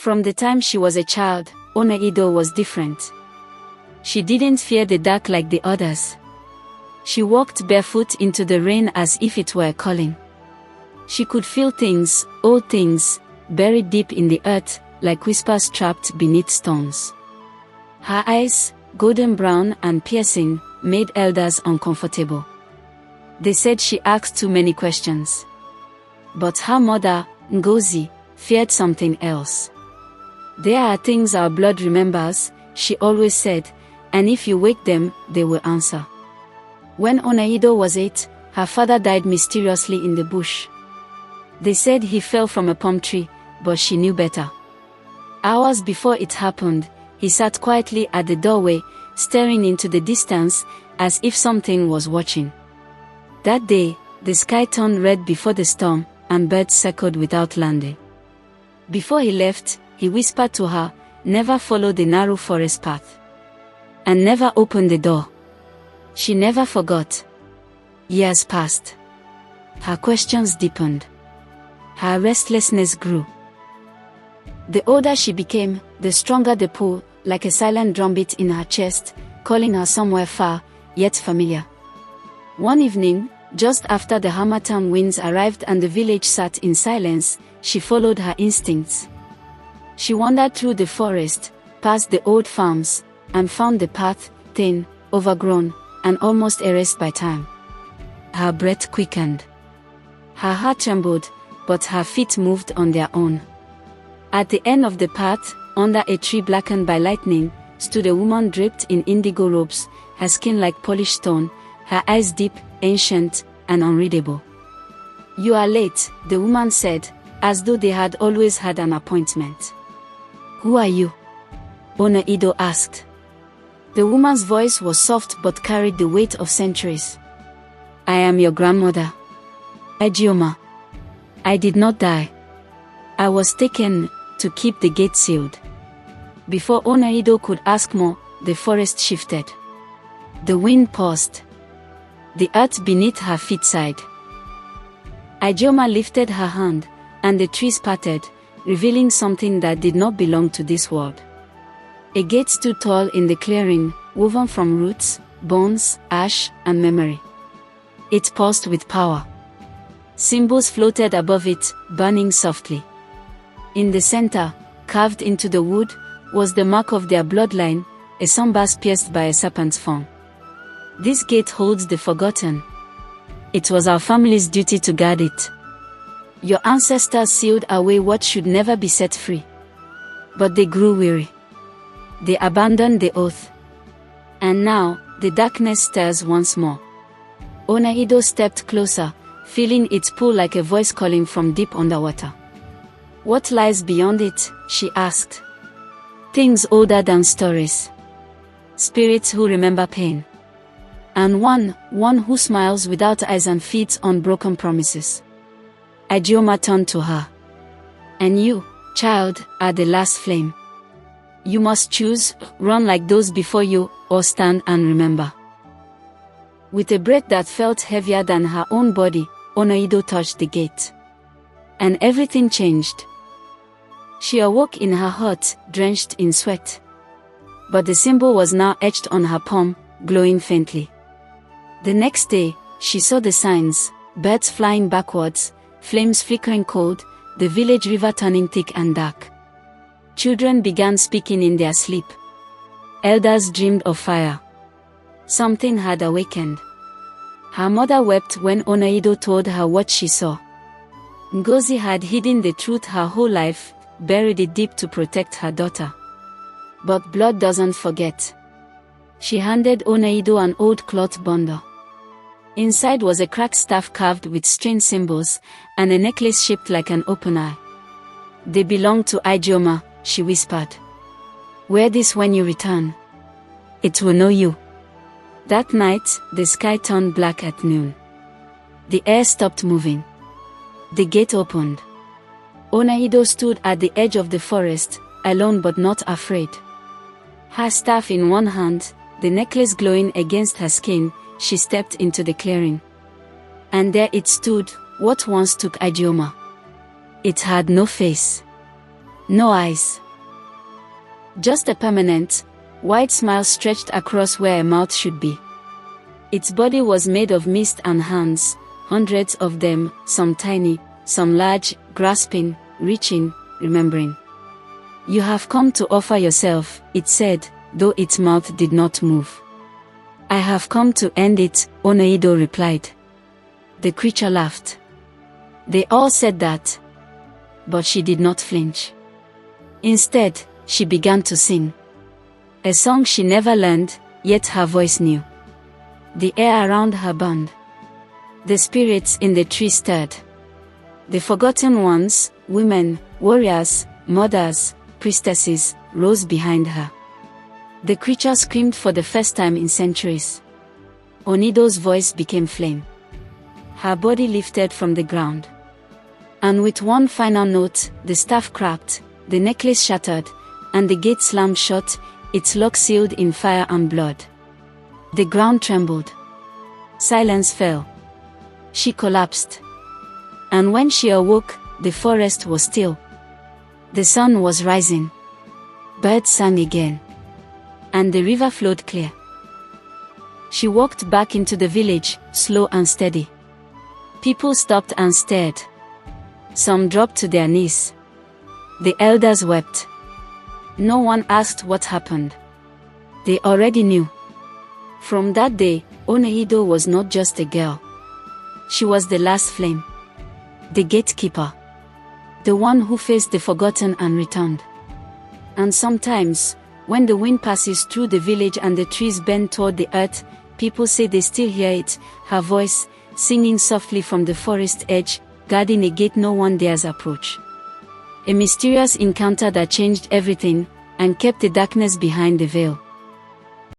From the time she was a child, Onaedo was different. She didn't fear the dark like the others. She walked barefoot into the rain as if it were calling. She could feel things, old things, buried deep in the earth, like whispers trapped beneath stones. Her eyes, golden brown and piercing, made elders uncomfortable. They said she asked too many questions. But her mother, Ngozi, feared something else. There are things our blood remembers, she always said, and if you wake them, they will answer. When Onaedo was 8, her father died mysteriously in the bush. They said he fell from a palm tree, but she knew better. Hours before it happened, he sat quietly at the doorway, staring into the distance, as if something was watching. That day, the sky turned red before the storm, and birds circled without landing. Before he left, he whispered to her, "Never follow the narrow forest path. And never open the door." She never forgot. Years passed. Her questions deepened. Her restlessness grew. The older she became, the stronger the pull, like a silent drumbeat in her chest, calling her somewhere far, yet familiar. One evening, just after the Harmattan winds arrived and the village sat in silence, she followed her instincts. She wandered through the forest, past the old farms, and found the path, thin, overgrown, and almost erased by time. Her breath quickened. Her heart trembled, but her feet moved on their own. At the end of the path, under a tree blackened by lightning, stood a woman draped in indigo robes, her skin like polished stone, her eyes deep, ancient, and unreadable. "You are late," the woman said, as though they had always had an appointment. "Who are you?" Onaedo asked. The woman's voice was soft but carried the weight of centuries. "I am your grandmother, Ijeoma. I did not die. I was taken to keep the gate sealed." Before Onaedo could ask more, the forest shifted. The wind paused. The earth beneath her feet sighed. Ijeoma lifted her hand, and the trees parted, revealing something that did not belong to this world. A gate stood tall in the clearing, woven from roots, bones, ash, and memory. It pulsed with power. Symbols floated above it, burning softly. In the center, carved into the wood, was the mark of their bloodline, a sunburst pierced by a serpent's form. "This gate holds the forgotten. It was our family's duty to guard it. Your ancestors sealed away what should never be set free. But they grew weary. They abandoned the oath. And now, the darkness stirs once more." Onaedo stepped closer, feeling its pull like a voice calling from deep underwater. "What lies beyond it?" she asked. "Things older than stories. Spirits who remember pain. And one who smiles without eyes and feeds on broken promises." Ijeoma turned to her. "And you, child, are the last flame. You must choose, run like those before you, or stand and remember." With a breath that felt heavier than her own body, Onaedo touched the gate. And everything changed. She awoke in her hut, drenched in sweat. But the symbol was now etched on her palm, glowing faintly. The next day, she saw the signs, birds flying backwards, flames flickering cold, the village river turning thick and dark. Children began speaking in their sleep. Elders dreamed of fire. Something had awakened. Her mother wept when Onaedo told her what she saw. Ngozi had hidden the truth her whole life, buried it deep to protect her daughter. But blood doesn't forget. She handed Onaedo an old cloth bundle. Inside was a cracked staff carved with strange symbols, and a necklace shaped like an open eye. "They belong to Ijeoma," she whispered. "Wear this when you return. It will know you." That night, the sky turned black at noon. The air stopped moving. The gate opened. Onaedo stood at the edge of the forest, alone but not afraid. Her staff in one hand, the necklace glowing against her skin, she stepped into the clearing. And there it stood, what once took Ijeoma. It had no face. No eyes. Just a permanent, white smile stretched across where a mouth should be. Its body was made of mist and hands, hundreds of them, some tiny, some large, grasping, reaching, remembering. You have come to offer yourself, it said, though its mouth did not move. I have come to end it, Onaedo replied. The creature laughed. They all said that. But she did not flinch. Instead, she began to sing. A song she never learned, yet her voice knew. The air around her burned. The spirits in the tree stirred. The forgotten ones, women, warriors, mothers, priestesses, rose behind her. The creature screamed for the first time in centuries. Onaedo's voice became flame. Her body lifted from the ground. And with one final note, the staff cracked, the necklace shattered, and the gate slammed shut, its lock sealed in fire and blood. The ground trembled. Silence fell. She collapsed. And when she awoke, the forest was still. The sun was rising. Birds sang again. And the river flowed clear. She walked back into the village, slow and steady. People stopped and stared. Some dropped to their knees. The elders wept. No one asked what happened. They already knew. From that day, Onaedo was not just a girl. She was the last flame. The gatekeeper. The one who faced the forgotten and returned. And sometimes, when the wind passes through the village and the trees bend toward the earth, people say they still hear it, her voice, singing softly from the forest edge, guarding a gate no one dares approach. A mysterious encounter that changed everything, and kept the darkness behind the veil.